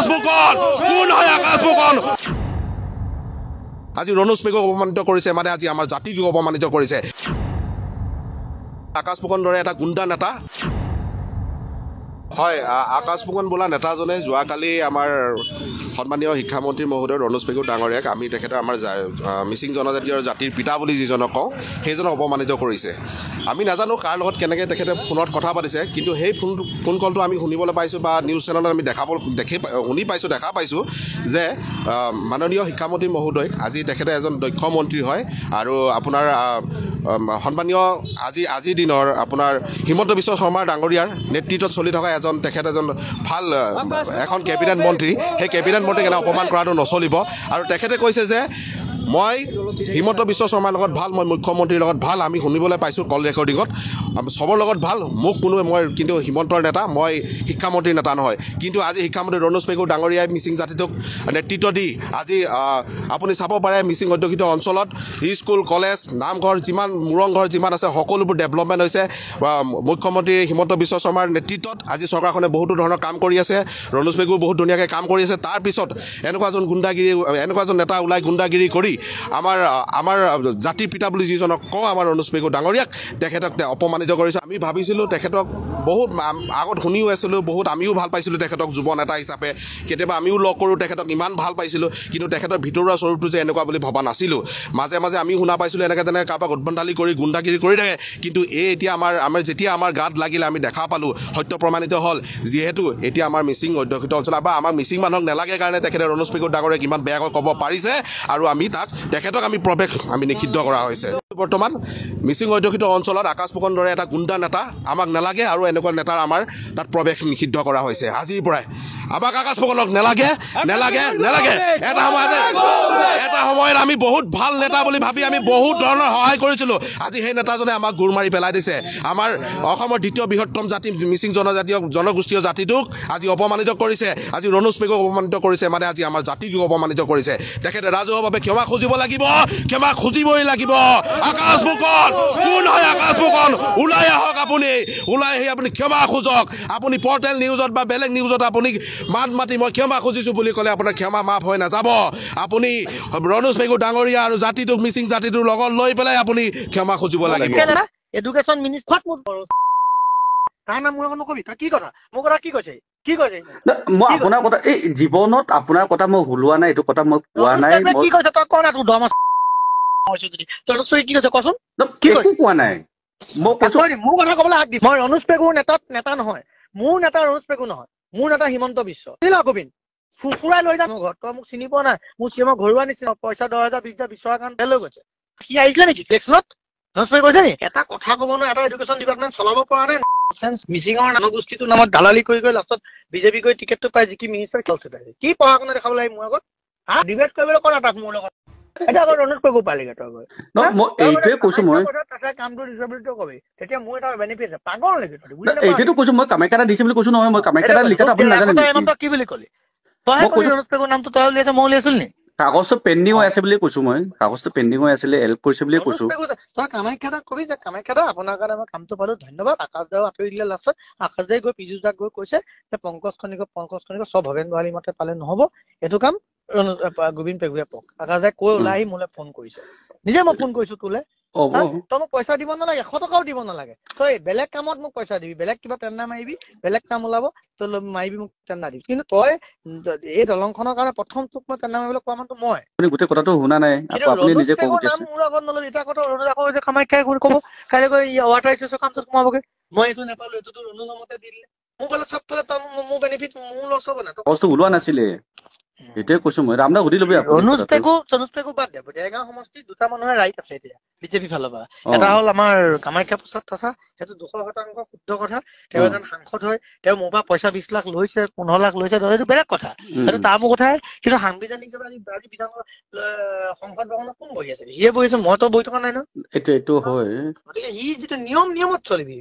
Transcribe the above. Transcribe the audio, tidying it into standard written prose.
আকাশ ফুকন কোন হয় আকাশ ফুকন আজি ৰণোজ পেগুক অপমানিত কৰিছে মানে আজি আমাৰ জাতিক অপমানিত কৰিছে আকাশ ফুকন দৰে এটা গুণ্ডা নেতা হয় আকাশ ফুকন বোলা নেতাজনে যোৱাকালি আমাৰ সন্মানীয় শিক্ষামন্ত্ৰী মহোদয় ৰণোজ পেগু ডাঙৰীয়াক আমি তেখেতে আমাৰ মিচিং জনজাতীয় জাতিৰ পিতা বুলি যিজনক কওঁ সেইজনক অপমানিত কৰিছে আমি নাজানো কাৰ লগত কেনেকৈ তেখেতে ফোনত কথা পাতিছে কিন্তু সেই ফোন কলটো আমি শুনিবলৈ পাইছোঁ বা নিউজ চেনেলত আমি দেখা পাইছোঁ যে মাননীয় শিক্ষামন্ত্ৰী মহোদয় আজি তেখেতে এজন দক্ষ মন্ত্ৰী হয় আৰু আপোনাৰ সন্মানীয় আজিৰ দিনৰ আপোনাৰ হিমন্ত বিশ্ব শৰ্মা ডাঙৰীয়াৰ নেতৃত্বত চলি থকা তেখেত এজন ভাল এখন কেবিনেট মন্ত্ৰী সেই কেবিনেট মন্ত্ৰীক এনে অপমান কৰাটো নচলিব আৰু তেখেতে কৈছে যে মই হিমন্ত বিশ্ব শৰ্মাৰ লগত ভাল মই মুখ্যমন্ত্ৰীৰ লগত ভাল আমি শুনিবলৈ পাইছোঁ কল ৰেকৰ্ডিঙত চবৰ লগত ভাল মোক কোনোৱে মই কিন্তু হিমন্তৰ নেতা মই শিক্ষামন্ত্ৰীৰ নেতা নহয় কিন্তু আজি শিক্ষামন্ত্ৰী ৰণোজ পেগু ডাঙৰীয়াই মিচিং জাতিটোক নেতৃত্ব দি আজি আপুনি চাব পাৰে মিচিং অধ্যুষিত অঞ্চলত স্কুল কলেজ নামঘৰ যিমান মুৰংঘৰ যিমান আছে সকলোবোৰ ডেভেলপমেণ্ট হৈছে মুখ্যমন্ত্ৰী হিমন্ত বিশ্ব শৰ্মাৰ নেতৃত্বত আজি চৰকাৰখনে বহুতো ধৰণৰ কাম কৰি আছে ৰণোজ পেগু বহুত ধুনীয়াকৈ কাম কৰি আছে তাৰপিছত এনেকুৱা এজন নেতা ওলাই গুণ্ডাগিৰি কৰি আমাৰ জাতিৰ পিতা বুলি যিজনক কওঁ আমাৰ ৰণোজ পেগু ডাঙৰীয়াক তেখেতক অপমানিত কৰিছে আমি ভাবিছিলোঁ তেখেতক বহুত আগত শুনিও আছিলোঁ বহুত আমিও ভাল পাইছিলোঁ তেখেতক যুৱ নেতা হিচাপে কেতিয়াবা আমিও লগ কৰোঁ তেখেতক ইমান ভাল পাইছিলোঁ কিন্তু তেখেতৰ ভিতৰুৱা স্বৰূপটো যে এনেকুৱা বুলি ভবা নাছিলোঁ মাজে মাজে আমি শুনা পাইছিলোঁ এনেকৈ তেনেকৈ কাৰোবাক উদ্ভণ্ডালি কৰি গুণ্ডাগিৰি কৰি থাকে কিন্তু এতিয়া যেতিয়া আমাৰ গাত লাগিলে আমি দেখা পালোঁ সত্য প্ৰমাণিত হ'ল যিহেতু এতিয়া আমাৰ মিচিং অধ্যুষিত অঞ্চল বা আমাৰ মিচিং মানুহক নেলাগে কাৰণে তেখেতে ৰণোজ পেগু ডাঙৰীয়াক কিমান বেয়াকৈ ক'ব পাৰিছে আৰু আমি তেখেতক আমি প্ৰৱেশ আমি নিষিদ্ধ কৰা হৈছে বৰ্তমান মিচিং অধ্যুষিত অঞ্চলত আকাশ ফুকন দৰে এটা গুণ্ডা নেতা আমাক নেলাগে আৰু এনেকুৱা নেতাৰ আমাৰ তাত প্ৰৱেশ নিষিদ্ধ কৰা হৈছে আজিৰ পৰাই আমাক আকাশ ফুকনক নেলাগে এটা সময়ত আমি বহুত ভাল নেতা বুলি ভাবি আমি বহুত ধৰণৰ সহায় কৰিছিলোঁ আজি সেই নেতাজনে আমাক গুৰ মাৰি পেলাই দিছে আমাৰ অসমৰ দ্বিতীয় বৃহত্তম জাতি মিচিং জনগোষ্ঠীয় জাতিটোক আজি অপমানিত কৰিছে আজি ৰণোজ পেগুক অপমানিত কৰিছে মানে আজি আমাৰ জাতিক অপমানিত কৰিছে তেখেতে ৰাজহুৱাভাৱে ক্ষমা খুজিব লাগিব ক্ষমা খুজিবই লাগিব আকাশ ফুকন কোন হয় আকাশ ফুকন ওলাই আহক আপুনি ওলাই আহি আপুনি ক্ষমা খুজক আপুনি পৰ্টেল নিউজত বা বেলেগ নিউজত আপুনি মাতি মই ক্ষমা খুজিছোঁ বুলি ক'লে আপোনাৰ ক্ষমা মাফ হৈ নাযাব আপুনি ৰণোজ পেগু ডাঙৰীয়া আৰু জাতিটোক মিচিং জাতিটোৰ লগত লৈ পেলাই আপুনি ক্ষমা খুজিব লাগিব এডুকেশ্যন মিনিষ্টাৰ তাৰ নাম মোৰ নকবি তই কি কথা মোৰ কথা কি কৈছে মই আপোনাৰ কথা এই জীৱনত আপোনাৰ কথা মই হুলোৱা নাই এইটো কথা মই কোৱা নাই কি কৈছে তই কোৱা নাই তোৰ দম কি কৈছে কচোন একো কোৱা নাই মই কৈছো মোৰ কথা ক'বলৈ হাক দি মই ৰণোজ পেগুৰ নেতা নহয় মোৰ নেতা ৰণোজ পেগু নহয় মোৰ নেতা হিমন্ত বিশ্ব গোবিন্দ ফুফুৰাই লৈ যা মোৰ ঘৰত তই মোক চিনি পোৱা নাই মোৰ চিএমৰ ঘৰুৱা নিচিনা পইচা 10,000 20,000 20,000 কাৰণে লৈ গৈছে সি আহিছিলে নেকি ইলেকশ্যনত ৰণোজ পেগু কৈছে নি এটা কথা ক'ব নোৱাৰে এটা এডুকেশ্যন ডিপাৰ্টমেণ্ট চলাব পৰা নাই মিচিঙৰ জনগোষ্ঠীটোৰ নামত দালালি কৰি লাষ্টত বিজেপি গৈ টিকেটটো পাই জিকি মিনিষ্টাৰ খেলছে কি পঢ়া শুনা দেখাব লাগে মোৰ আগত ডিবেট কৰিবলৈ কৰা তাক মোৰ লগত এতিয়া আকৌ ৰণোজ পেগু পালিগে তই গৈ এইটোৱে কৈছো মই কামটো ডিচেবিলিটি কবি তেতিয়া মোৰ এটা বেনিফিট আছে পাগল নেকি এইটোতো কৈছো মই কামাখ্যা দিছে বুলি কৈছো নহয় মই কামাখ্যা লিখাটো আপুনি নাজানে কি বুলি ক'লি তই ৰণোজ পেগুৰ নামটো তই উলিয়াইছে মই উলিয়াইছিল নি কাগজটো পেণ্ডিং হৈ আছে বুলি কৈছো মই কাগজটো পেণ্ডিং হৈ আছিলে হেল্প কৰিছে বুলি কৈছো তই কামাখ্যা দাক কবি যে কামাখ্যা দা আপোনাৰ কাৰণে মই কামটো পালো ধন্যবাদ আকাশ দাও আঁতৰি দিলে লাষ্টত আকাশ দাই গৈ পীযুষ দাক গৈ কৈছে যে পংকজ খনিক চব ভৱেন গোহালি মতে পালে নহব এইটো কাম গোবিন্দ পেগুৱে পক আকাশ দাই কৈ ওলাই আহি মোলৈ ফোন কৰিছে নিজে মই ফোন কৰিছো তোলে তই মোক পইচা দিব নালাগে 100 টকাও দিব নালাগে তই বেলেগ কামত মোক পইচা দিবি বেলেগ কিবা টেণ্ডাৰ মাৰিবি বেলেগ কাম ওলাব তই মাৰিবি মোক টেণ্ডাৰ দিবি কিন্তু তই এই দলংখনৰ কাৰণে প্ৰথম তোক মই টেণ্ডাৰ মাৰিবলৈ কোৱা মানুহটো মই আপুনি গোটেই কথাটো শুনা নাই আপুনি নিজে ক'ব মোৰ আগত নল'লে এতিয়া আকৌ কামাখ্যাই ক'ব কাইলৈ গৈ ৱাটাৰ ৰিচোৰ্চৰ কামটো সোমাবগৈ মই এইটো নাপালো এইটোতো ৰণোজ নামতে দি দিলে মোক ক'লে চবফালে মোৰ বেনিফিট মোৰ লছ হ'ব না বস্তু ওলোৱা নাছিলে এটাই কৈছো মই ৰামদা সুধি লবি ৰণোজ পেগু বাদ দে দেৰগাঁও সমষ্টিত দুটা মানুহে ৰাইট আছে এতিয়া বিজেপি ফালৰ পৰা এটা হ'ল আমাৰ কামাখ্যা প্ৰসাদ থচা সেইটো 200% শুদ্ধ কথা তেওঁ এজন সাংসদ হয় তেওঁ মোৰ পৰা পইচা 20 লাখ লৈছে 15 লাখ লৈছে সেইটো বেলেগ কথা সেইটো তাৰ মোৰ কথাই কিন্তু সাংবিধানিকভাৱে আজি বিধানৰ সংসদ ভৱনত কোন বহি আছে সিয়ে বহিছে মইতো বহি থকা নাই ন এইটো হয় গতিকে সি যিটো নিয়মত চলিবি